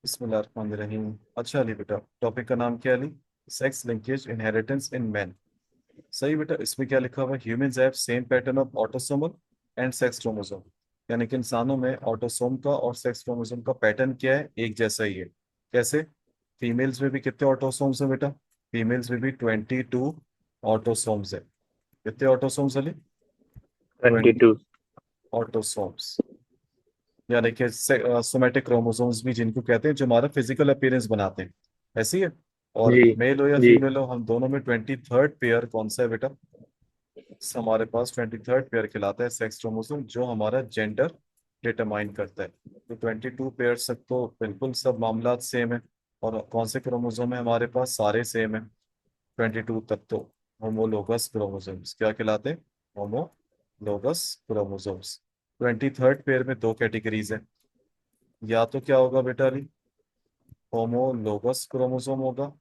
बिस्मिल्लाहिर्रहमानिर्रहीम। अच्छा अली बेटा, टॉपिक का नाम क्या है Ali? Sex linkage inheritance in man. सही बेटा, इसमें क्या लिखा हुआ है? Humans have same pattern of autosomal and sex chromosome. यानी कि इंसानों में ऑटोसोम का और सेक्स क्रोमोसोम का पैटर्न क्या है? एक जैसा ही है। कैसे? फीमेल्स में भी कितने ऑटोसोम्स है बेटा? फीमेल्स में भी 22 ऑटोसोम्स है। कितने ऑटोसोम्स अली? 20 22। ऑटोसोम्स। यानी कि सोमेटिक क्रोमोसोम्स भी जिनको कहते हैं, जो हमारा फिजिकल अपीयरेंस बनाते हैं। ऐसी है। और जी। मेल हो या जी। फीमेल हो, हम दोनों में 23rd पेयर कौन सा है बेटा? हमारे पास 23rd पेयर कहलाता है सेक्स क्रोमोसोम, जो हमारा जेंडर डिटरमाइन करता है। तो 22 पेयर तक तो बिल्कुल सब मामला सेम है। और कौन से क्रोमोसोम है हमारे पास? सारे सेम है। 22 तक तो होमोलोगस क्रोमोसोम्स क्या कहलाते हैं? Homologous chromosomes. 23rd पेयर में दो कैटेगरीज है। या तो क्या होगा बेटा अली? होमोलोगस क्रोमोसोम होगा।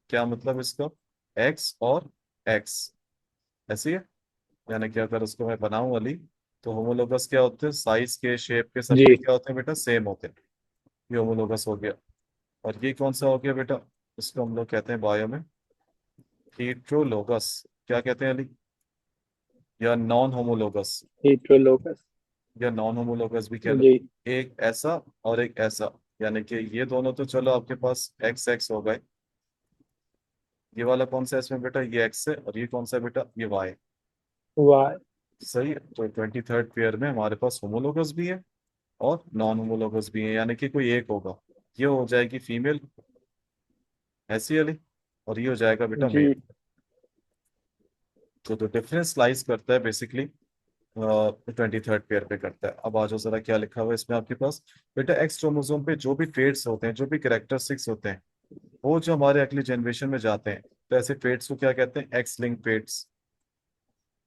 क्या मतलब इसका? एक्स और एक्स। ऐसी है। यानी कि अगर उसको मैं बनाऊं वाली, तो होमोलोगस क्या होते हैं? साइज के, शेप के, जी। सबके क्या होते हैं बेटा? सेम होते हैं। ये होमोलोगस हो गया। और ये कौन सा हो गया बेटा? इसको हम लोग कहते हैं बायो में हेट्रोलोगस। क्या कहते हैं अली? या नॉन होमोलोगस। हीट्रोलोगस। या नॉन होमोलोगस भी कह लो। जी। एक ऐसा और एक ऐसा। यानी कि ये दोनों तो चलो आपके पास एक्स एक्स हो गए। ये वाला कौन सा है इसमें बेटा? ये एक्स है। और ये कौन सा है बेटा? ये वाई। वाई। सही है। तो 23rd पेयर में हमारे पास होमोलोगस भी है और नॉन होमोलोगस भी है, यानी कि कोई एक होगा। ये हो जाएगी फीमेल, ऐसी वाली। और ये हो जाएगा बेटा जी। मेल। तो डिफरेंस लाइज करता है बेसिकली 23rd पेयर पे करता है। अब आ जाओ जरा, क्या लिखा हुआ है इसमें आपके पास? बेटा एक्स क्रोमोसोम पे जो भी ट्रेड्स होते हैं, जो भी कैरेक्टरिस्टिक्स होते हैं, वो जो हमारे अगली जनरेशन में जाते हैं, तो ऐसे ट्रेड्स को क्या कहते हैं? X linked traits.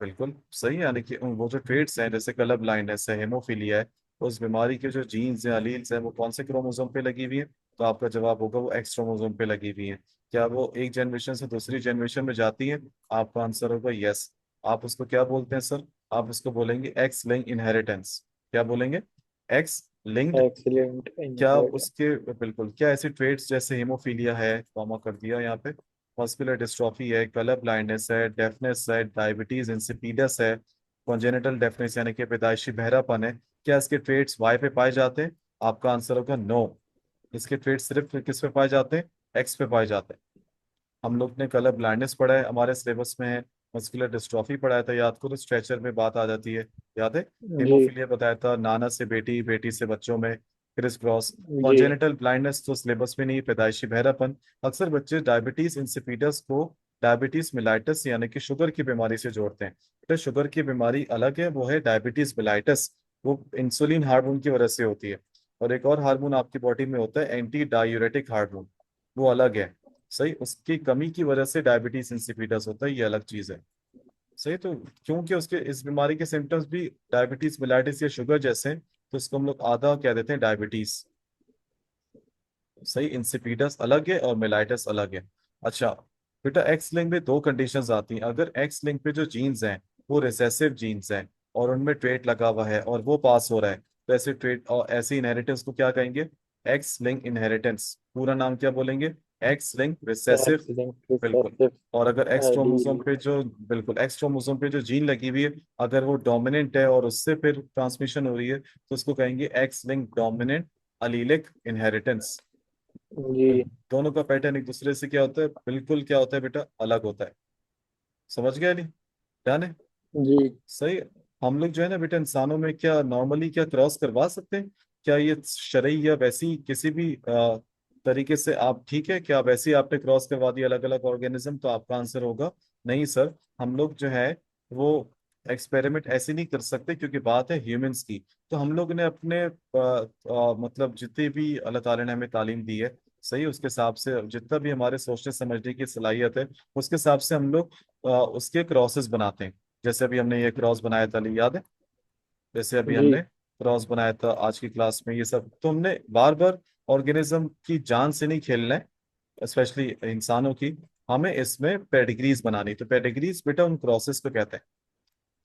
बिल्कुल सही है। यानी कि वो जो ट्रेड्स हैं, जैसे कलर ब्लाइंडनेस है, हेमोफीलिया है, उस बीमारी के जो जीन्स हैं, अलील्स हैं, वो कौन से क्रोमोसोम पे लगी हुई है? तो आपका जवाब होगा वो एक्स क्रोमोसोम पे लगी हुई है। क्या वो एक जनरेशन से दूसरी जनरेशन में जाती है? आपका आंसर होगा यस। आप उसको क्या बोलते हैं सर? आप उसको बोलेंगे एक्स लिंक इनहेरिटेंस। क्या बोलेंगे? X linked. एक्सीलेंट क्या इनहेरिटेंस। उसके बिल्कुल, क्या ऐसे ट्रेड्स जैसे हेमोफीलिया है, कॉमा कर दिया यहाँ पे, मस्कुलर डिस्ट्रॉफी है, कलर ब्लाइंडनेस है, डेफनेस है, डायबिटीज इंसिपिडस है, कॉन्जेनिटल डेफनेस यानी कि पैदाइशी बहरापन है, क्या इसके ट्रेड्स वाई पे पाए जाते हैं? आपका आंसर होगा नो। इसके ट्रेड्स सिर्फ किस पे पाए जाते हैं? एक्स पे पाए जाते हैं। हम लोग ने कलर ब्लाइंडनेस पढ़ा है, हमारे सिलेबस में है। मस्कुलर डिस्ट्रॉफी पढ़ाया था, याद करो, स्ट्रेचर में बात आ जाती है। याद है? जी। हेमोफीलिया बताया था, नाना से बेटी, बेटी से बच्चों में क्रिस क्रॉस। जी। कॉन्जेनिटल ब्लाइंडनेस तो सिलेबस में नहीं, पैदाइशी बहरापन। अक्सर बच्चे डायबिटीज इंसिपिडस को डायबिटीज मिलाइटस यानी कि शुगर की बीमारी से जोड़ते हैं। तो शुगर की बीमारी अलग है, वो है डायबिटीज मिलाइटस। वो इंसुलिन हार्मोन की वजह से होती है। और एक और हार्मोन आपकी बॉडी में होता है, एंटी डायूरेटिक हार्मोन। वो अलग है। सही, उसकी कमी की वजह से डायबिटीज इंसिपिडस होता है, ये अलग चीज है। सही। तो क्योंकि उसके इस बीमारी के सिम्टम्स भी डायबिटीज मिलाइटिस या शुगर जैसे हैं, तो इसको हम लोग आधा कह देते हैं डायबिटीज। सही, इंसिपिडस अलग है और मिलाइटिस अलग है। अच्छा बेटा, एक्स लिंक में दो कंडीशंस आती हैं। अगर एक्स लिंक पे जो जीन्स हैं वो रिसेसिव जीन्स हैं, और उनमें ट्रेट लगा हुआ है और वो पास हो रहा है, तो ऐसे ट्रेट और ऐसी इनहेरिटेंस को क्या कहेंगे? X link inheritance. पूरा नाम क्या बोलेंगे? X link recessive. एक्सीलेंट बिल्कुल। रिसेसिव और अगर एक्स क्रोमोसोम एलील। पे जो बिल्कुल एक्स क्रोमोसोम पे जो जीन लगी हुई है, अगर वो डोमिनेंट है और उससे फिर ट्रांसमिशन हो रही है, तो उसको कहेंगे x link dominant allelic inheritance. तो जी। दोनों का पैटर्न एक दूसरे से क्या होता है? बिल्कुल क्या होता है बेटा? अलग होता है। समझ गया नहीं? ध्यान है? जी। सही। हम लोग जो है ना बेटा, इंसानों में क्या नॉर्मली क्या क्रॉस करवा सकते हैं? क्या ये शरई या वैसी किसी भी तरीके से आप ठीक है क्या? वैसे ही आपने क्रॉस करवा दिया अलग अलग ऑर्गेनिज्म, तो आपका आंसर होगा नहीं सर। हम लोग जो है वो एक्सपेरिमेंट ऐसे नहीं कर सकते, क्योंकि बात है ह्यूमंस की। तो हम लोग ने अपने मतलब जितनी भी अल्लाह ताला ने हमें तालीम दी है, सही, उसके हिसाब से जितना भी हमारे सोचने समझने की सलाहियत है, उसके हिसाब से हम लोग उसके क्रॉसेस बनाते हैं। जैसे अभी हमने ये क्रॉस बनाया था, अली याद है? जैसे अभी जी। हमने क्रॉस बनाया था आज की क्लास में, ये सब तो हमने बार बार ऑर्गेनिज्म की जान से नहीं खेलना है, स्पेशली इंसानों की। हमें इसमें पेडिग्रीज बनानी, तो पेडिग्रीज बेटा उन क्रॉसेस को कहते हैं।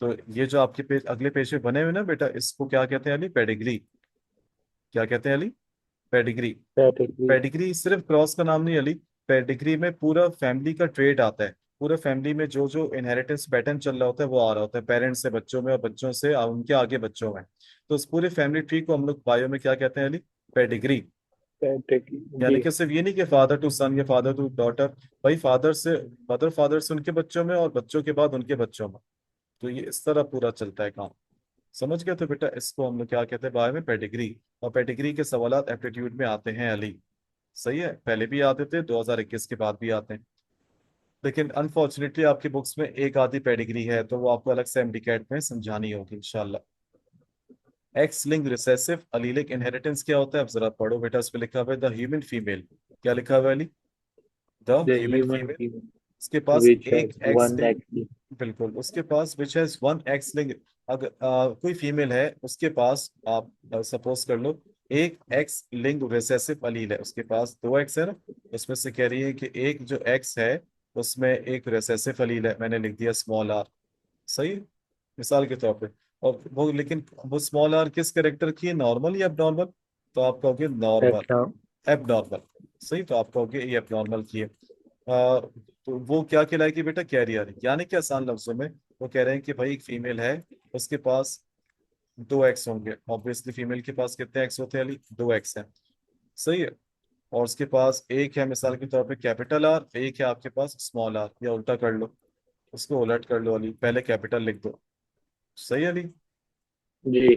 तो ये जो आपके पेज, अगले पेज पे बने हुए ना बेटा, इसको क्या कहते हैं अली? पेडिग्री। क्या कहते हैं अली? पेडिग्री। कैटेगरी। पेडिग्री सिर्फ क्रॉस का नाम नहीं अली, पेडिग्री में पूरा फैमिली का ट्रेड आता है। पूरे फैमिली में जो जो इनहेरिटेंस पैटर्न चल रहा होता है वो आ रहा होता है, पेरेंट्स से बच्चों में और बच्चों से उनके आगे बच्चों में। तो उस पूरे फैमिली ट्री को हम लोग बायो में क्या कहते हैं अली? पेडिग्री। कैटेगरी। यानी जी। कि सिर्फ ये नहीं कि फादर टू सन या फादर टू डॉटर, भाई फादर से, फादर से उनके बच्चों में और बच्चों के बाद उनके बच्चों में। तो ये इस तरह पूरा चलता है काम। समझ गए? तो बेटा इसको हम लोग क्या कहते हैं बायो में? पेडिग्री। और पेडिग्री के सवाल एप्टीट्यूड में आते हैं अली। सही है, पहले भी आते थे, 2021 के बाद भी आते हैं। लेकिन अनफॉर्चुनेटली आपकी बुक्स में एक आधी पेडिग्री है, तो वो आपको अलग से एमडीकैट में समझानी होगी इंशाल्लाह। X link recessive allelic inheritance क्या होता है? अब जरा पढ़ो बेटा, उस पर लिखा हुआ है द ह्यूमन फीमेल। क्या लिखा हुआ है Ali? The the human human female. Female उसके पास विच एक has X one link. X. बिल्कुल, उसके पास which has one X link. अगर कोई फीमेल है, उसके पास आप सपोज कर लो एक एक्स लिंक रिसेसिव अलील है, उसके पास दो एक्स है ना। उसमें से कह रही है कि एक जो एक्स है उसमें एक रिसेसिव अलील है, मैंने लिख दिया स्मॉल आर। सही है? मिसाल के तौर पे। और वो लेकिन वो स्मॉल आर किस करेक्टर की है, नॉर्मल या एबनॉर्मल? तो आप कहोगे नॉर्मल। एब्नॉर्मल। एबनॉर्मल। सही, तो आप कहोगे ये एबनॉर्मल की है। तो वो क्या कहलाएगी बेटा? कैरियर। यानी कि आसान लफ्जों में वो कह रहे हैं कि भाई एक फीमेल है, उसके पास दो एक्स होंगे। ऑब्वियसली फीमेल के पास कितने एक्स होते हैं अली? दो एक्स हैं। सही है। और उसके पास एक है मिसाल के तौर पे कैपिटल आर, एक है आपके पास स्मॉल आर, या उल्टा कर लो, उसको उलट कर लो अली, पहले कैपिटल लिख दो। सही है अली? जी।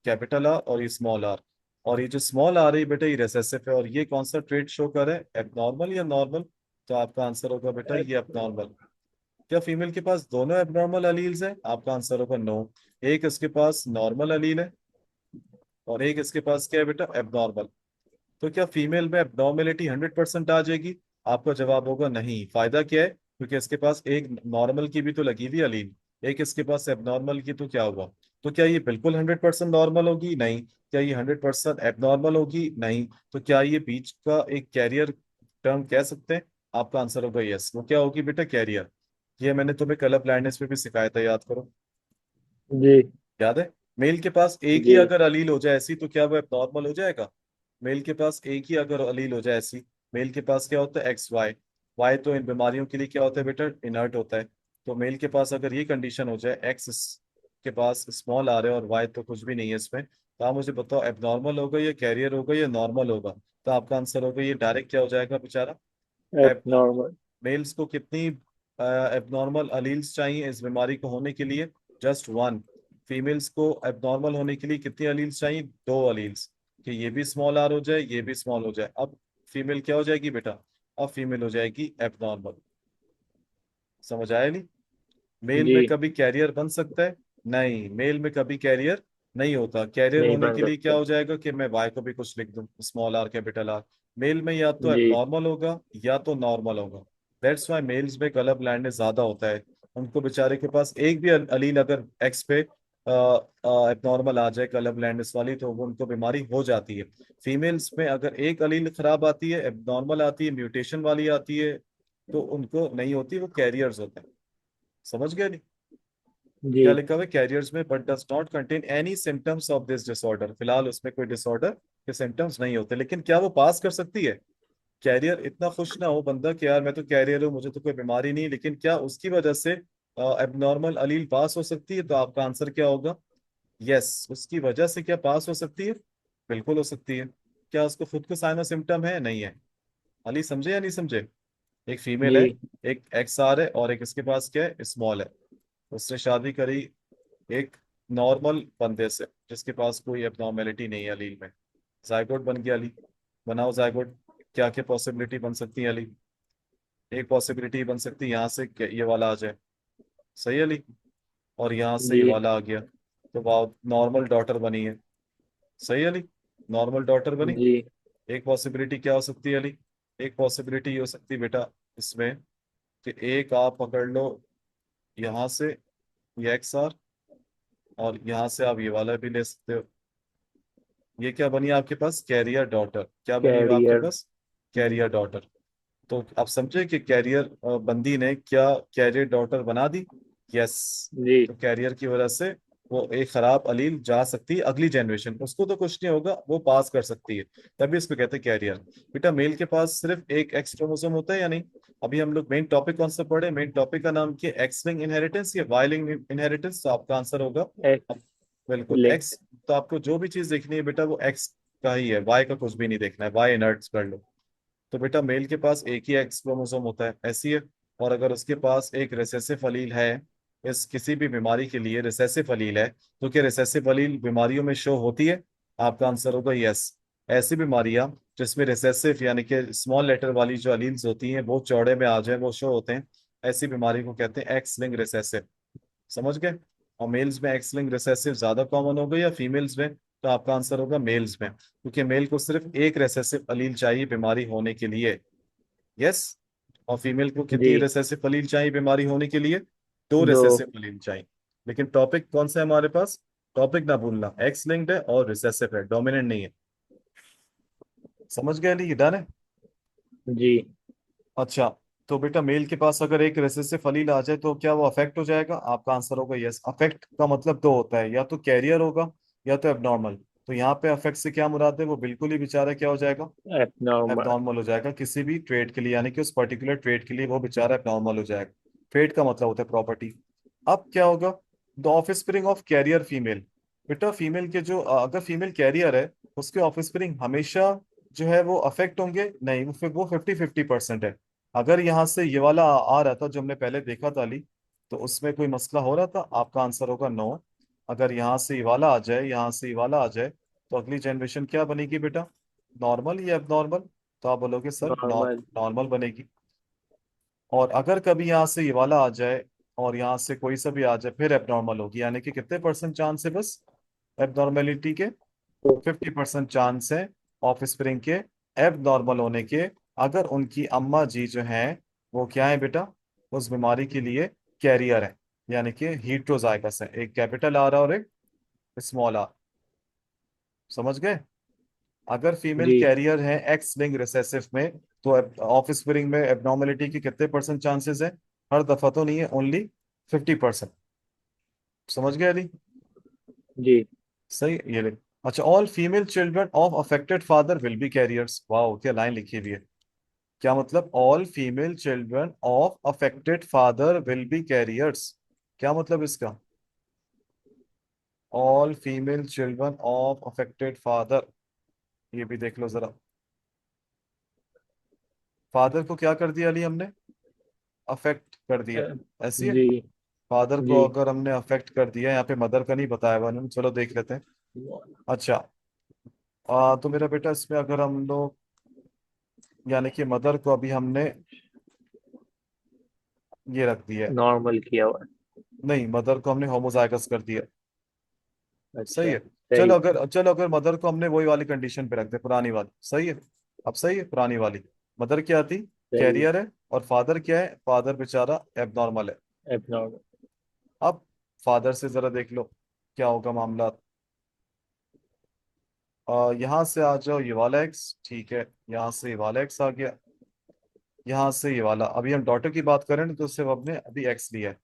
कैपिटल आर और ये स्मॉल आर। और ये जो स्मॉल आर है बेटा ये रेसेसिव है, और ये कौन सा ट्रेड शो कर रहा है, एबनॉर्मल या नॉर्मल? तो आपका आंसर होगा बेटा ये एबनॉर्मल। क्या फीमेल के पास दोनों एबनॉर्मल अलील्स हैं? आपका आंसर होगा नो। एक इसके पास नॉर्मल अलील है और एक इसके पास क्या है बेटा? एबनॉर्मल। तो क्या फीमेल में एबनॉर्मेलिटी 100% आ जाएगी? आपका जवाब होगा नहीं। फायदा क्या है? क्योंकि इसके पास एक नॉर्मल की भी तो लगी हुई अलील, एक इसके पास एबनॉर्मल की, तो क्या हुआ? तो क्या ये बिल्कुल 100% नॉर्मल होगी? नहीं। क्या ये 100% एबनॉर्मल होगी? नहीं। तो क्या ये बीच का एक कैरियर टर्म कह सकते हैं? आपका आंसर होगा यस। वो क्या होगी बेटा? कैरियर। ये मैंने तुम्हें कलर ब्लाइंडनेस में भी सिखाया था, याद करो। जी। याद है? मेल के पास एक ही जी। अगर अलील हो जाए ऐसी, तो क्या वो एबनॉर्मल हो जाएगा? मेल के पास एक ही अगर अलील हो जाए ऐसी, मेल के पास क्या होता है? X Y. वाई तो इन बीमारियों के लिए क्या होता है बेटा? इनर्ट होता है। तो मेल के पास अगर ये कंडीशन हो जाए, एक्स के पास स्मॉल आ रहा है और वाई तो कुछ भी नहीं है इसमें, तो आप मुझे बताओ एबनॉर्मल होगा या कैरियर होगा या नॉर्मल होगा? तो आपका आंसर होगा ये डायरेक्ट क्या हो जाएगा बेचारा? एबनॉर्मल। एब्नॉर्मल। मेल्स को कितनी एबनॉर्मल अलील्स चाहिए इस बीमारी को होने के लिए? Just one. फीमेल्स को एबनॉर्मल होने के लिए कितनी अलील्स चाहिए? दो अलील्स। कि ये भी स्मॉल आर हो जाए, ये भी स्मॉल हो जाए। अब फीमेल क्या हो जाएगी बेटा? अब फीमेल हो जाएगी एबनॉर्मल। समझ आया नहीं? मेल जी। में कभी कैरियर बन सकता है? नहीं, मेल में कभी कैरियर नहीं होता। कैरियर नहीं होने बन के लिए क्या सकता। हो जाएगा कि मैं वाई को भी कुछ लिख दूं, small R capital R. Male में या तो जी। एबनॉर्मल होगा या तो नॉर्मल होगा। दैट्स वाई मेल्स में कलर ब्लाइंडनेस ज्यादा होता है। उनको बेचारे के पास एक भी अलील अगर एक्स पे एबनॉर्मल आ जाए, कलर ब्लाइंडनेस वाली, तो वो उनको बीमारी हो जाती है। फीमेल्स में अगर एक अलील खराब आती है, एबनॉर्मल आती है, म्यूटेशन वाली आती है, तो उनको नहीं होती, वो कैरियर्स होते हैं। समझ गया नहीं? जी। क्या लिखा हुआ है? कैरियर्स में, but does not contain any symptoms of this disorder. फिलहाल उसमें कोई डिसऑर्डर के सिम्टम्स नहीं होते। लेकिन क्या वो पास कर सकती है? कैरियर इतना खुश ना हो बंदा कि यार मैं तो कैरियर हूँ, मुझे तो कोई बीमारी नहीं, लेकिन क्या उसकी वजह से एबनॉर्मल अलील पास हो सकती है? तो आपका आंसर क्या होगा? यस। उसकी वजह से क्या पास हो सकती है? बिल्कुल हो सकती है। क्या उसको खुद को साइनो सिम्टम है? नहीं है। अली समझे या नहीं समझे? एक फीमेल जी। है, एक एक्स आर है और एक इसके पास क्या है? स्मॉल है। उसने शादी करी एक नॉर्मल बंदे से जिसके पास कोई एबनॉर्मेलिटी नहीं है अलील में। जायगोट बन गया अली। बनाओ जायगोट। क्या क्या पॉसिबिलिटी बन सकती है अली? एक पॉसिबिलिटी बन सकती है यहाँ से कि ये वाला आ जाए। सही है अली? और यहाँ से जी। ये वाला आ गया, तो वाह, नॉर्मल डॉटर बनी है। सही है अली? नॉर्मल डॉटर बनी। जी। एक पॉसिबिलिटी क्या हो सकती है अली? एक पॉसिबिलिटी ये हो सकती है बेटा इसमें कि एक आप पकड़ लो यहाँ से ये एक्स आर, और यहाँ से आप ये वाला भी ले सकते हो। ये क्या बनी आपके पास? Career daughter. क्या बनी हुई आपके कैरियर। पास? Career daughter. तो आप समझे कि कैरियर बंदी ने क्या कैरियर डॉटर बना दी? यस। जी। तो कैरियर की वजह से वो एक खराब अलील जा सकती है अगली जनरेशन, उसको तो कुछ नहीं होगा, वो पास कर सकती है, तभी इसको कहते हैं कैरियर। बेटा मेल के पास सिर्फ एक एक्स क्रोमोसोम होता है या नहीं? अभी हम लोग मेन टॉपिक कौन सा पढ़े? मेन टॉपिक का नाम क्या, एक्स लिंक इनहेरिटेंस या वाई लिंक इनहेरिटेंस? तो आपका आंसर होगा एक्स बिल्कुल एक्स। लिंक्ड। तो आपको जो भी चीज देखनी है बेटा वो एक्स का ही है, वाई का कुछ भी नहीं देखना है, वाई इनर्ट्स कर लो। तो बेटा मेल के पास एक ही एक्स क्रोमोसोम होता है, ऐसी है। और अगर उसके पास एक रिसेसिव अलील है, इस किसी भी बीमारी के लिए रिसेसिव अलील है, तो क्या रिसेसिव अलील बीमारियों में शो होती है? आपका आंसर होगा यस। ऐसी बीमारियां जिसमें रिसेसिव यानी कि स्मॉल लेटर वाली जो अलील्स होती हैं वो चौड़े में आ जाए, वो शो होते हैं, ऐसी बीमारी को कहते हैं एक्स लिंक रिसेसिव। समझ गए? और मेल्स में एक्स लिंक रिसेसिव ज्यादा कॉमन होगा या फीमेल्स में? तो आपका आंसर होगा मेल्स में, क्योंकि मेल को सिर्फ एक रिसेसिव अलील चाहिए बीमारी होने के लिए। यस। और फीमेल को जी। कितनी रिसेसिव अलील चाहिए बीमारी होने के लिए? दो दो। रिसेसिव अलील चाहिए। लेकिन टॉपिक कौन सा है हमारे पास? टॉपिक ना भूलना, एक्स लिंक्ड है और रिसेसिव है, डोमिनेंट नहीं है। समझ गए? नहीं, डन है। जी। अच्छा, तो बेटा मेल के पास अगर एक रिसेसिव फलील आ जाए तो क्या वो अफेक्ट हो जाएगा? आपका आंसर होगा यस। अफेक्ट का मतलब दो होता है, या तो कैरियर होगा या तो एबनॉर्मल। तो यहाँ पे अफेक्ट से क्या मुराद है? वो बिल्कुल ही बेचारा क्या हो जाएगा? एबनॉर्मल। एबनॉर्मल हो जाएगा किसी भी ट्रेड के लिए, यानी कि उस पर्टिकुलर ट्रेड के लिए वो बेचारा एबनॉर्मल हो जाएगा। ट्रेड का मतलब होता है प्रॉपर्टी। अब क्या होगा? The offspring of carrier female. बेटा फीमेल के जो अगर फीमेल कैरियर है, उसके ऑफस्प्रिंग हमेशा जो है वो अफेक्ट होंगे? नहीं, वो 50-50% है। अगर यहाँ से ये वाला आ रहा था जो हमने पहले देखा था अली, तो उसमें कोई मसला हो रहा था? आपका आंसर होगा नो। अगर यहाँ से ये वाला आ जाए, यहाँ से ये वाला आ जाए, तो अगली जनरेशन क्या बनेगी बेटा? नॉर्मल या एबनॉर्मल? तो आप बोलोगे सर नॉर्मल। नॉर्मल बनेगी। और अगर कभी यहाँ से ये वाला आ जाए और यहाँ से कोई सा भी आ जाए, फिर एबनॉर्मल होगी, यानी कि कितने परसेंट चांस है बस एबनॉर्मेलिटी के? 50% चांस है ऑफ स्प्रिंग के एबनॉर्मल होने के, अगर उनकी अम्मा जी जो हैं वो क्या है बेटा, उस बीमारी के लिए कैरियर है, यानी कि हीट्रोजाइगस है, एक कैपिटल आर और एक स्मॉल आर। समझ गए? अगर फीमेल जी। कैरियर है एक्स लिंक रिसेसिव में, तो ऑफ स्प्रिंग में एबनॉर्मेलिटी के कितने परसेंट चांसेस है? हर दफा तो नहीं है, ओनली 50%। समझ गए अली? जी। सही, ये ले। अच्छा, all female children of affected father will be carriers. Wow, क्या लाइन लिखी हुई है! क्या मतलब all female children of affected father will be carriers? क्या मतलब इसका? All female children of affected father, ये भी देख लो जरा। फादर को क्या कर दिया अली हमने? अफेक्ट कर दिया। अ, ऐसी है। जी। फादर जी। को अगर हमने अफेक्ट कर दिया, यहाँ पे मदर का नहीं बताया हुआ उन्होंने, चलो देख लेते हैं। अच्छा, तो मेरा बेटा इसमें अगर हम लोग, यानी कि मदर को अभी हमने ये रख दिया है। नॉर्मल किया हुआ है। नहीं, मदर को हमने होमोजाइगस कर दिया। सही अच्छा। है। सही। चलो अगर मदर को हमने वही वाली कंडीशन पे रख दे, पुरानी वाली, सही है। अब सही है, पुरानी वाली। मदर क्या थी? सही। कैरियर है। और फादर क्या है? फादर बेचारा एबनॉर्मल है। एबनॉर्मल। अब फादर से जरा देख लो क्या होगा मामला। यहाँ से आ जाओ, ये वाला एक्स ठीक है, यहाँ से ये वाला एक्स आ गया, यहाँ से ये वाला। अभी हम डॉटर की बात करें ना, तो सिर्फ हमने अभी एक्स लिया है।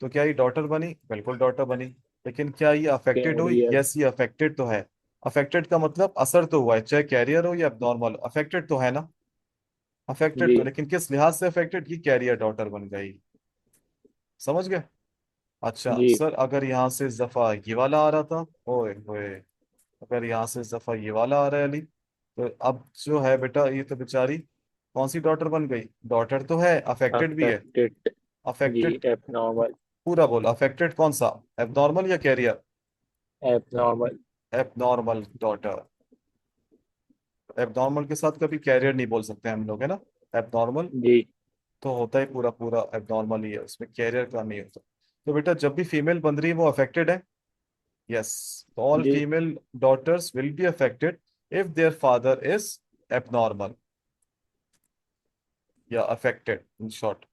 तो क्या ये डॉटर बनी? बिल्कुल डॉटर बनी। लेकिन क्या ये अफेक्टेड हुई? कैरियर। यस, ये अफेक्टेड तो है। अफेक्टेड का मतलब असर तो हुआ है, चाहे कैरियर हो या नॉर्मल, अफेक्टेड तो है ना। अफेक्टेड जी। तो, लेकिन किस लिहाज से अफेक्टेड? ये कैरियर डॉटर बन गई। समझ गए? अच्छा जी। सर, अगर यहाँ से इस दफा ये वाला आ रहा था, ओए होए, अगर यहाँ से इस दफा ये वाला आ रहा है अली, तो अब जो है बेटा ये तो बेचारी कौन सी डॉटर बन गई? डॉटर तो है, अफेक्टेड भी है। अफेक्टेड। जी। Affected, abnormal. पूरा बोल, अफेक्टेड कौन सा? एबनॉर्मल या carrier? Abnormal. Abnormal daughter. Abnormal के साथ कभी कैरियर नहीं बोल सकते हम लोग, है ना। एबनॉर्मल जी। तो होता है पूरा पूरा एबनॉर्मल ही है, उसमें कैरियर का नहीं होता। तो बेटा जब भी फीमेल बन रही है वो अफेक्टेड है। यस। तो ऑल जी। Female daughters will be affected if their father is abnormal या affected in short.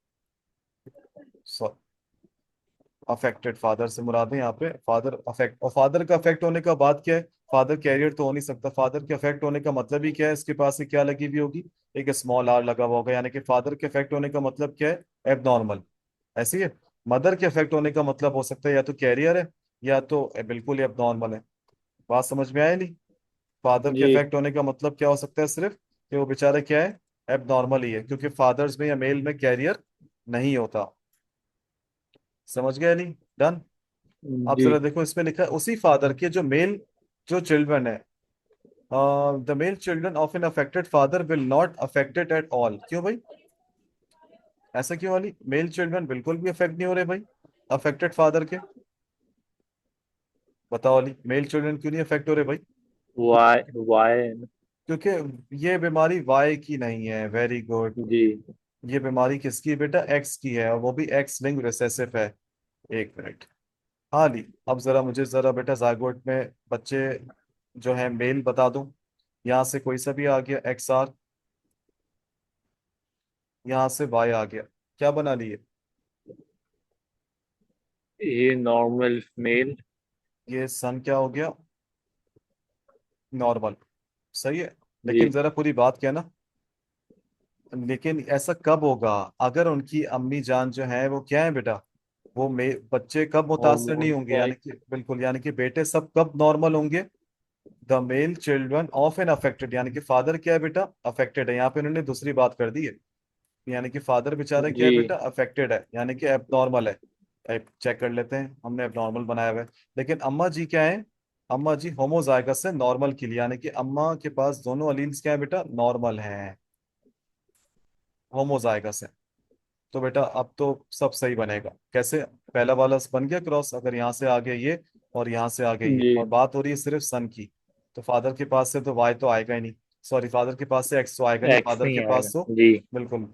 Affected father से मुराद है यहाँ पे फादर अफेक्ट, और फादर का अफेक्ट होने का बात क्या है? फादर कैरियर तो हो नहीं सकता। फादर के अफेक्ट होने का मतलब ही क्या है? इसके पास से क्या लगी हुई होगी? एक स्मॉल आर लगा हुआ होगा, यानी कि फादर के अफेक्ट होने का मतलब क्या है? एबनॉर्मल। ऐसी है। मदर के अफेक्ट होने का मतलब हो सकता है या तो कैरियर है या तो बिल्कुल ही अब नॉर्मल है। बात समझ में आया नहीं? फादर के जी। इफेक्ट होने का मतलब क्या हो सकता है? सिर्फ कि वो बेचारा क्या है, एब नॉर्मल ही है, क्योंकि फादर्स में या मेल में कैरियर नहीं होता। समझ गया नहीं? डन। अब जी। जरा देखो, इसमें लिखा है उसी फादर के जो मेल, जो चिल्ड्रन है, the male children of an affected father will not affected at all. क्यों भाई? ऐसा क्यों वाली? मेल चिल्ड्रन बिल्कुल भी अफेक्ट नहीं हो रहे भाई अफेक्टेड फादर के। बताओ वाली, मेल चिल्ड्रन क्यों नहीं अफेक्ट हो रहे भाई? Y Y. क्योंकि ये बीमारी वाई की नहीं है। Very good. जी। ये बीमारी किसकी है बेटा? एक्स की है, और वो भी एक्स लिंक रिसेसिव है। एक मिनट। हाँ ली, अब जरा मुझे जरा बेटा जायगोट में बच्चे जो है मेल बता दूं। यहाँ से कोई सा भी आ गया एक्स आर, यहाँ से वाई आ गया, क्या बना लिए? ये नॉर्मल मेल। ये सन क्या हो गया? नॉर्मल। सही है। जी। लेकिन जरा पूरी बात क्या ना, लेकिन ऐसा कब होगा अगर उनकी अम्मी जान जो है वो क्या है बेटा, वो बच्चे कब मुतासर नहीं हार्मोन होंगे? का यानी कि बिल्कुल, यानी कि बेटे सब कब नॉर्मल होंगे? The male children of an affected, यानी कि फादर क्या है बेटा? अफेक्टेड है। यहाँ पे उन्होंने दूसरी बात कर दी है, यानी कि फादर बेचारा क्या जी। है बेटा? अफेक्टेड है, यानी कि एबनॉर्मल है। चेक कर लेते हैं, हमने एबनॉर्मल बनाया हुआ है। लेकिन अम्मा जी क्या है? अम्मा जी होमोजाइगस है नॉर्मल के लिए, यानी कि अम्मा के पास दोनों अलील्स क्या है बेटा? नॉर्मल है, होमोजाइगस है। तो बेटा अब तो सब सही बनेगा। कैसे? पहला वाला बन गया क्रॉस, अगर यहाँ से आ गया ये और यहाँ से आ गया ये, जी। और बात हो रही है सिर्फ सन की। तो फादर के पास से तो वाई तो आएगा ही नहीं। सॉरी, फादर के पास से एक्स तो आएगा नहीं, एक्स फादर नहीं के आएगा। पास तो जी। बिल्कुल।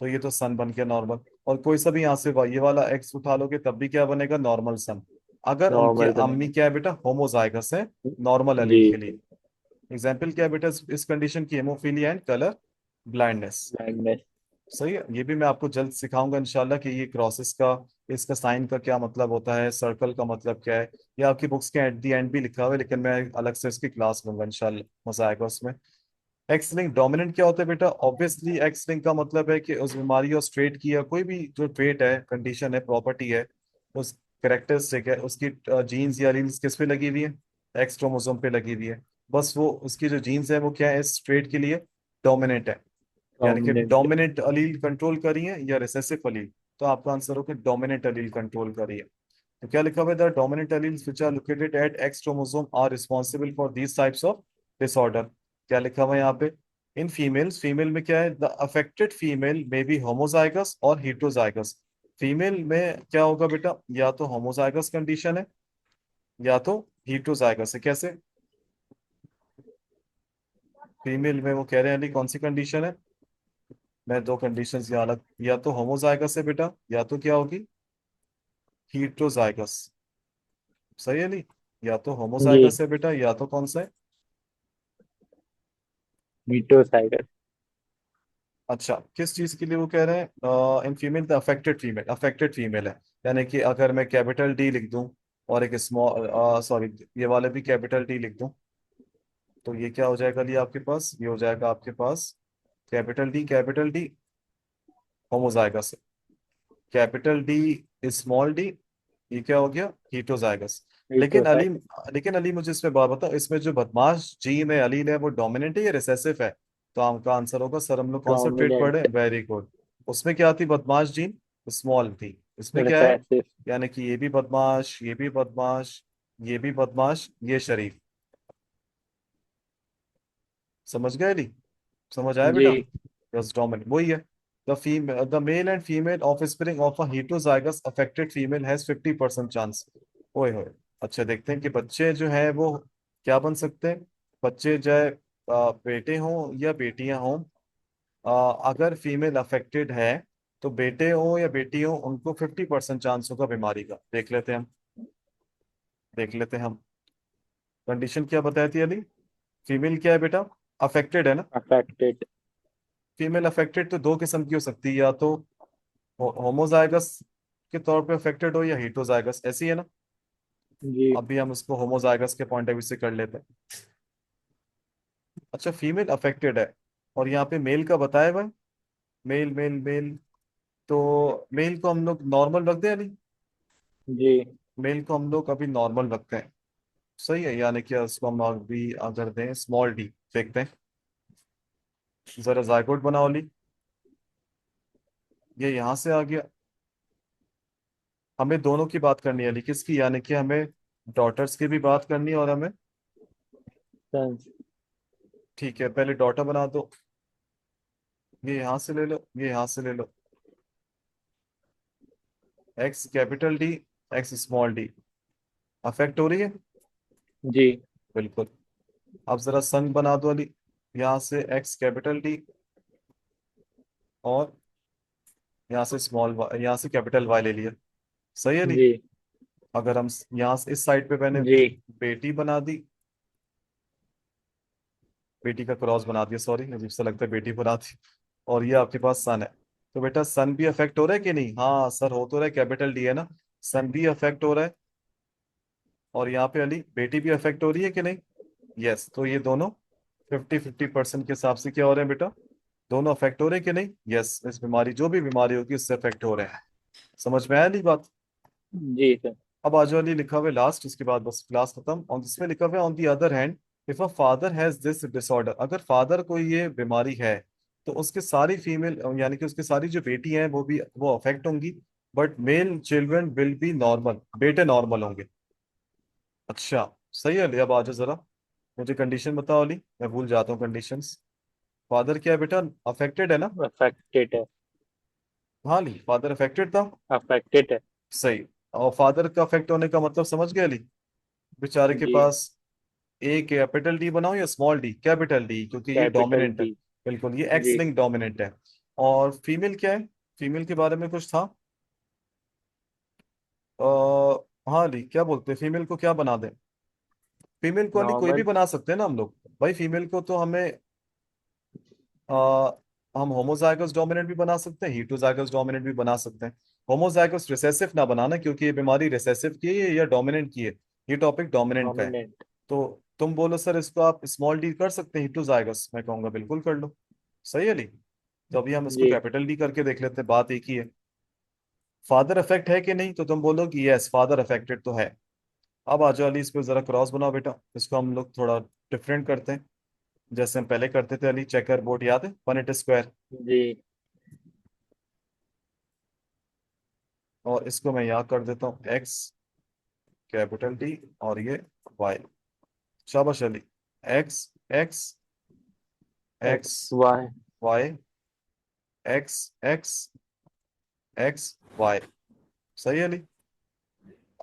तो ये तो सन बन गया नॉर्मल। और कोई सा भी यहाँ से ये वाला एक्स उठा लोगे तब भी क्या बनेगा? नॉर्मल सन। अगर उनकी नॉर्मल अम्मी बनेगा। क्या है बेटा? होमोजाइगस है नॉर्मल जी। एलील के लिए। एग्जाम्पल क्या है बेटा इस कंडीशन की? Haemophilia and colour blindness. Blindness. सही है। ये भी मैं आपको जल्द सिखाऊंगा इंशाल्लाह कि ये क्रॉसेस का, इसका साइन का क्या मतलब होता है, सर्कल का मतलब क्या है। ये आपकी बुक्स के एट दी एंड भी लिखा हुआ है, लेकिन मैं अलग से इसकी क्लास लूंगा इंशाल्लाह, मजा आएगा उसमें। एक्स लिंक डोमिनेंट क्या होता है बेटा? ऑब्वियसली एक्स लिंक का मतलब है कि उस बीमारी और स्ट्रेट की या कोई भी जो ट्रेट है, कंडीशन है, प्रॉपर्टी है, उस करेक्टरिस्टिक है, उसकी जीन्स या एलील्स किस पे लगी हुई है? एक्स क्रोमोसोम पे लगी हुई है। बस वो उसकी जो जीन्स है वो क्या है इस ट्रेट के लिए? डोमिनेंट है। यानी कि डोमिनेंट। डोमिनेंट अलील कंट्रोल करी है या रिसेसिव अलील? तो आपका आंसर होगा डोमिनेंट अलील कंट्रोल करी है। तो क्या लिखा हुआ है? The dominant alleles which are located at X chromosome are responsible for these types of disorder। क्या लिखा हुआ है यहाँ पे? इन फीमेल्स, फीमेल में क्या है? The affected female may be homozygous और हीटरोजाइगस। फीमेल में क्या होगा बेटा? या तो होमोजाइगस कंडीशन है या तो हीटरोजाइगस है। कैसे? फीमेल में वो कह रहे हैं नहीं, कौन सी कंडीशन है? मैं दो कंडीशंस यहाँ अलग, या तो होमोजाइगस है बेटा, या तो क्या होगी? हीटरोजाइगस। सही है नहीं? या तो जी। होमोजाइगस है बेटा, या तो कौन सा है? मीटोसाइगस। अच्छा, किस चीज के लिए वो कह रहे हैं? In female the affected female, affected female है। यानी कि अगर मैं कैपिटल डी लिख दूं और एक स्मॉल, सॉरी, ये वाले भी कैपिटल डी लिख दूं, तो ये क्या हो जाएगा? लिए आपके पास ये हो जाएगा आपके पास capital D homozygous, capital D small D, ये क्या हो गया? हीटोजाइगस। लेकिन अली, मीटोसाइगस। लेकिन अली मुझे इसमें बात बताओ, इसमें जो बदमाश जीन है अलील है, वो डोमिनेंट है या रिसेसिव है? तो आपका आंसर होगा सर हम लोग कौन सा ट्रेड पढ़े? डोमिनेंट। Very good. उसमें क्या थी बदमाश जीन? स्मॉल थी। इसमें क्या है? रिसेसिव। यानी कि ये भी बदमाश, ये भी बदमाश, ये भी बदमाश, ये शरीफ। समझ गए अली? समझ आया जी। बेटा? यस, डोमिनेंट वही है। The male and female of spring of a heterozygous affected female has 50% chance. ओए होए। अच्छा, देखते हैं कि बच्चे जो है वो क्या बन सकते हैं। बच्चे जो है बेटे हों या बेटियां हों, अगर फीमेल अफेक्टेड है तो बेटे हो या बेटी हो उनको 50% चांस होगा बीमारी का। देख लेते हैं हम, देख लेते हैं हम। कंडीशन क्या बताई थी अली? फीमेल क्या है बेटा? अफेक्टेड है ना? अफेक्टेड। फीमेल अफेक्टेड तो दो किस्म की हो सकती है, या तो होमोजाइगस के तौर पे अफेक्टेड हो या हीटोजाइगस, ऐसी है ना? जी। अभी हम इसको होमोजाइगस के पॉइंट ऑफ व्यू से कर लेते हैं। अच्छा, फीमेल अफेक्टेड है और यहाँ पे मेल का बताया हुआ है। मेल मेल मेल, तो मेल को हम लोग नॉर्मल रख दें या नहीं? जी। मेल को हम लोग अभी नॉर्मल रखते हैं। सही है, यानी कि उसको हम अभी अगर दें स्मॉल डी देखते हैं। जरा जायकोट बनाओ ली। ये यहाँ से आ गया। हमें दोनों की बात करनी है, लेकिन किसकी, यानी कि हमें डॉटर्स की भी बात करनी है और हमें, सन्स। ठीक है पहले डॉटर बना दो। ये यहाँ से ले लो, ये यहाँ से ले लो। X capital D, X small D, affect हो रही है। जी। बिल्कुल। अब जरा सन बना दो अली। यहाँ से एक्स कैपिटल डी और यहाँ से स्मॉल, यहाँ से कैपिटल वाई ले लिया। सही है नहीं। जी। अगर हम यहाँ से इस साइड पे मैंने जी। बेटी बना दी, बेटी का क्रॉस बना दिया, सॉरी अजीब सा लगता है, बेटी बना दी। और ये आपके पास सन है। तो बेटा सन भी अफेक्ट हो रहा है कि नहीं, हाँ सर हो तो रहा है, कैपिटल डी है ना। सन भी अफेक्ट हो रहा है। और यहाँ पे अली बेटी भी अफेक्ट हो रही है कि नहीं। यस, तो ये दोनों 50-50% के हिसाब से क्या हो रहे हैं बेटा, दोनों अफेक्ट हो रहे हैं कि नहीं। यस, इस बीमारी, जो भी बीमारी होगी उससे अफेक्ट हो रहे हैं। समझ में आया नहीं बात। जी सर। अब आज वाली लिखा हुआ है लास्ट, इसके बाद बस क्लास खत्म। और इसमें लिखा हुआ है on the other hand, if a father has this disorder, अगर फादर को ये बीमारी है तो उसके सारी फीमेल, यानी कि उसकी सारी जो बेटी हैं वो भी वो अफेक्ट होंगी, but male children will be normal, बेटे नॉर्मल होंगे। अच्छा, सही है। ले अब आ जाओ जरा, मुझे कंडीशन बताओ अली, मैं भूल जाता हूँ कंडीशंस। फादर क्या है बेटा, अफेक्टेड है ना। अफेक्टेड है। हाँ ली, फादर अफेक्टेड था। अफेक्टेड है। सही। और फादर का अफेक्ट होने का मतलब समझ गया अली। बेचारे के जी। पास ए कैपिटल डी बनाओ या स्मॉल डी, कैपिटल डी, क्योंकि ये कैपिटल डोमिनेंट है। डी। बिल्कुल, ये एक्स जी। लिंक डोमिनेंट है। और फीमेल क्या है, फीमेल के बारे में कुछ था। हाँ ली, क्या बोलते हैं फीमेल को, क्या बना दें। फीमेल को अली कोई भी नॉर्मल। बना सकते हैं ना हम लोग। भाई फीमेल को तो हमें आ, हम होमोजाइगस डोमिनेंट भी बना सकते हैं, हीटरोजाइगस डोमिनेंट भी बना सकते हैं। होमोजाइगस रिसेसिव ना बनाना, क्योंकि ये बीमारी रिसेसिव की है या डोमिनेंट की है। ये टॉपिक डोमिनेंट का है। डोमिनेंट। तो तुम बोलो सर इसको आप स्मॉल डी कर सकते हैं हीटरोजाइगस, मैं कहूंगा बिल्कुल कर लो। सही है ली। तो अभी हम इसको जी। कैपिटल डी करके देख लेते हैं, बात एक ही है। फादर अफेक्ट है कि नहीं, तो तुम बोलो कि यस फादर अफेक्टेड तो है। अब आ जाओ अली, इस पे जरा क्रॉस बनाओ बेटा, इसको हम लोग थोड़ा डिफरेंट करते हैं। जैसे हम पहले करते थे अली, चेकर बोर्ड याद है, पनेट स्क्वायर। जी। और इसको मैं यहाँ कर देता हूँ एक्स कैपिटल टी, और ये वाई। शाबाश Ali. X X X X Y. Y, X X X Y. सही है अली।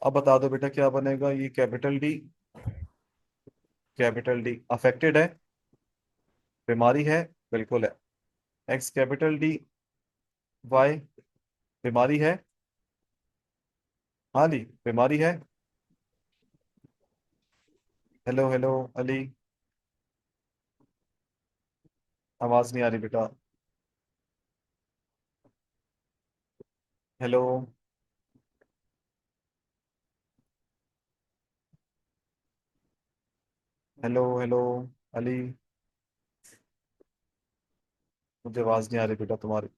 अब बता दो बेटा क्या बनेगा, ये capital D, capital D affected है, बीमारी है, बिल्कुल है। एक्स कैपिटल डी वाई, बीमारी है। हाँ अली, बीमारी है। हेलो हेलो अली, आवाज नहीं आ रही बेटा। हेलो हेलो हेलो अली, मुझे आवाज नहीं आ रही बेटा तुम्हारी।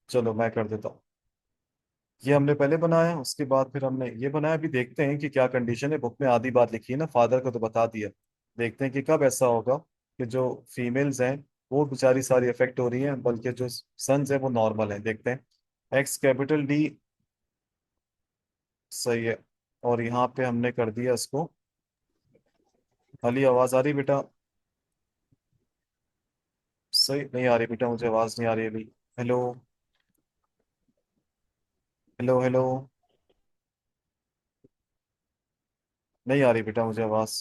चलो मैं कर देता हूँ। ये हमने पहले बनाया, उसके बाद फिर हमने ये बनाया। अभी देखते हैं कि क्या कंडीशन है, बुक में आधी बात लिखी है ना, फादर को तो बता दिया। देखते हैं कि कब ऐसा होगा कि जो फीमेल्स हैं वो बेचारी सारी अफेक्ट हो रही हैं, बल्कि जो सन्स हैं वो नॉर्मल हैं। देखते हैं एक्स कैपिटल डी, सही है। और यहाँ पे हमने कर दिया इसको। अली आवाज आ रही बेटा। सही नहीं आ रही बेटा, मुझे आवाज नहीं आ रही अभी। हेलो हेलो हेलो, नहीं आ रही बेटा मुझे आवाज।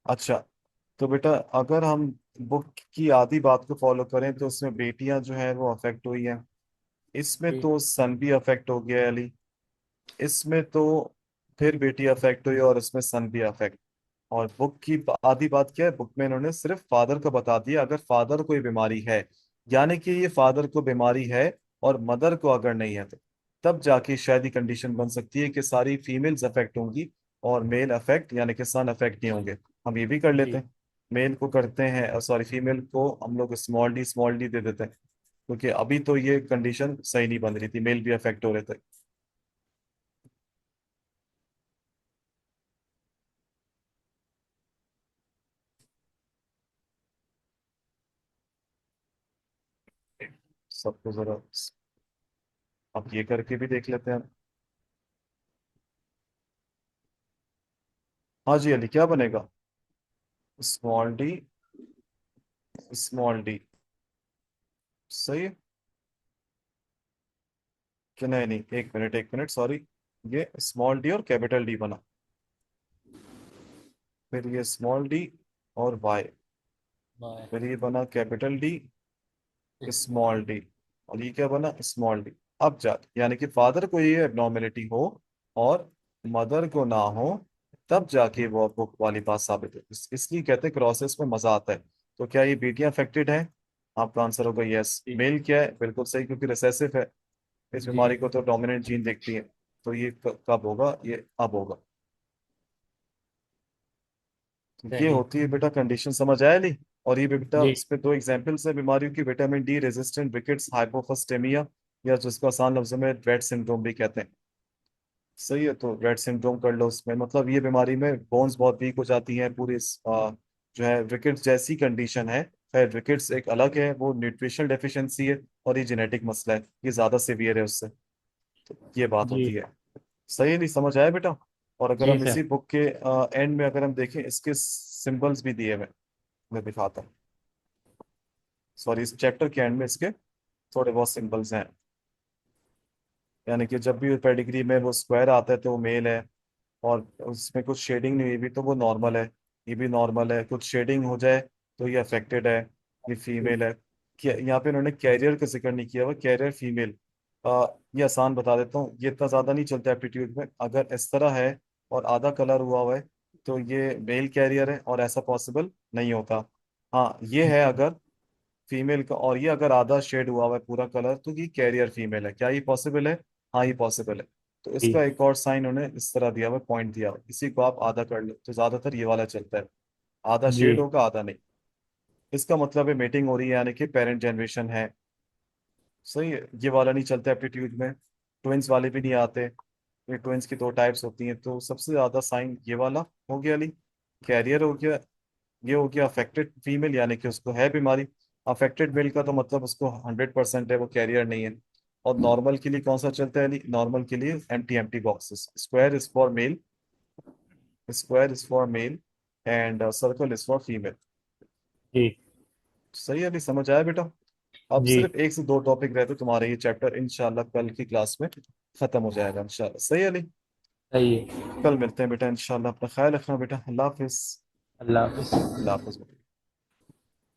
अच्छा, तो बेटा अगर हम बुक की आधी बात को फॉलो करें तो उसमें बेटियां जो है वो अफेक्ट हुई हैं। इसमें जी। तो सन भी अफेक्ट हो गया है अली। इसमें तो फिर बेटी अफेक्ट हुई और इसमें सन भी अफेक्ट। और बुक की आधी बात क्या है, बुक में इन्होंने सिर्फ फादर को बता दिया, अगर फादर को ये बीमारी है, यानी कि ये फादर को बीमारी है और मदर को अगर नहीं है, तो तब जाके शायद ये कंडीशन बन सकती है कि सारी फीमेल्स अफेक्ट होंगी और मेल अफेक्ट, यानी कि सन अफेक्ट नहीं होंगे। हम ये भी कर लेते जी। हैं। मेल को करते हैं, सॉरी फीमेल को हम लोग स्मॉल डी दे देते हैं। क्योंकि अभी तो ये कंडीशन सही नहीं बन रही थी, मेल भी अफेक्ट हो रहे थे। सबको जरा अब ये करके भी देख लेते हैं। हाँ जी अली, क्या बनेगा? स्मॉल डी, स्मॉल डी, सही है कि नहीं? नहीं, एक मिनट एक मिनट, सॉरी। ये स्मॉल डी और कैपिटल डी बना, फिर ये स्मॉल डी और वाई, बाय। फिर ये बना कैपिटल डी, स्मॉल डी, और ये क्या बना? Small D. अब जा यानी कि फादर को ये एबनॉर्मेलिटी हो और मदर को ना हो, तब जाके वो बुक वाली बात साबित है। इसलिए कहते हैं क्रॉसेस में मजा आता है। तो क्या ये बेटियां अफेक्टेड है? आपका आंसर होगा यस। जी। मेल क्या है? बिल्कुल सही, क्योंकि रिसेसिव है। इस जी। बीमारी को तो डोमिनेंट जीन देखती है। तो ये कब होगा? ये अब होगा। तो ये सही। होती है बेटा कंडीशन, समझ आया नहीं? और ये बेटा जी। इस पे दो एग्जांपल्स है बीमारियों की, विटामिन डी रेजिस्टेंट रिकेट्स हाइपोफोस्टेमिया, या जिसको आसान लफ्जों में रेड सिंड्रोम भी कहते हैं। सही है, तो रेड सिंड्रोम कर लो उसमें। मतलब ये बीमारी में बोन्स बहुत वीक हो जाती हैं पूरी जो है रिकेट्स जैसी कंडीशन है। खैर रिकेट्स एक अलग है, वो न्यूट्रिशनल डेफिशिएंसी है, और ये जेनेटिक मसला है, ये ज्यादा सीवियर है उससे। तो ये बात जी। होती है। सही है, नहीं समझ आया बेटा? और अगर जी हम सर। इसी बुक के एंड में अगर हम देखें, इसके सिंबल्स भी दिए हुए हैं। मैं दिखाता हूँ। सॉरी, इस चैप्टर के एंड में इसके थोड़े बहुत सिंबल्स हैं। यानी कि जब भी पेडिग्री में वो स्क्वायर आता है तो वो मेल है, और उसमें कुछ शेडिंग नहीं हुई भी तो वो नॉर्मल है। ये भी नॉर्मल है, कुछ शेडिंग हो जाए तो ये अफेक्टेड है, ये फीमेल है। यहाँ पे उन्होंने कैरियर का जिक्र नहीं किया हुआ, कैरियर फीमेल। ये आसान बता देता हूँ, ये इतना ज्यादा नहीं चलता एप्टीट्यूड में। अगर इस तरह है और आधा कलर हुआ हुआ है तो ये मेल कैरियर है, और ऐसा पॉसिबल नहीं होता। हाँ ये है अगर फीमेल का, और ये अगर आधा शेड हुआ हुआ है पूरा कलर, तो ये कैरियर फीमेल है। क्या ये पॉसिबल है? हाँ ये पॉसिबल है। तो जी। इसका एक और साइन उन्हें इस तरह दिया हुआ, पॉइंट दिया हुआ, इसी को आप आधा कर लो तो ज्यादातर ये वाला चलता है। आधा जी। शेड होगा आधा नहीं। इसका मतलब है मेटिंग हो रही है, यानी कि पेरेंट जनरेशन है। सही है, ये वाला नहीं चलता एप्टीट्यूड में। ट्विंस वाले भी नहीं आते। ये ट्विंस की दो टाइप्स होती हैं, तो सबसे ज्यादा साइन ये वाला हो गया अली, कैरियर हो गया। ये हो गया अफेक्टेड फीमेल, यानी कि उसको है बीमारी। अफेक्टेड मेल का तो मतलब उसको 100% है, वो कैरियर नहीं है। और नॉर्मल के लिए कौन सा चलता है? नॉर्मल के लिए empty empty boxes, square is for male, square is for male, and circle is for female. जी। सही है, अभी समझ आया बेटा? अब जी। सिर्फ एक से दो टॉपिक रहते, तुम्हारे ये चैप्टर इंशाल्लाह कल की क्लास में खत्म हो जाएगा इंशाल्लाह। सही है अली? सही है। कल मिलते हैं बेटा इंशाल्लाह। अपना ख्याल रखना बेटा। अल्लाह हाफिज। अल्लाह हाफिज। अल्लाह हाफिज।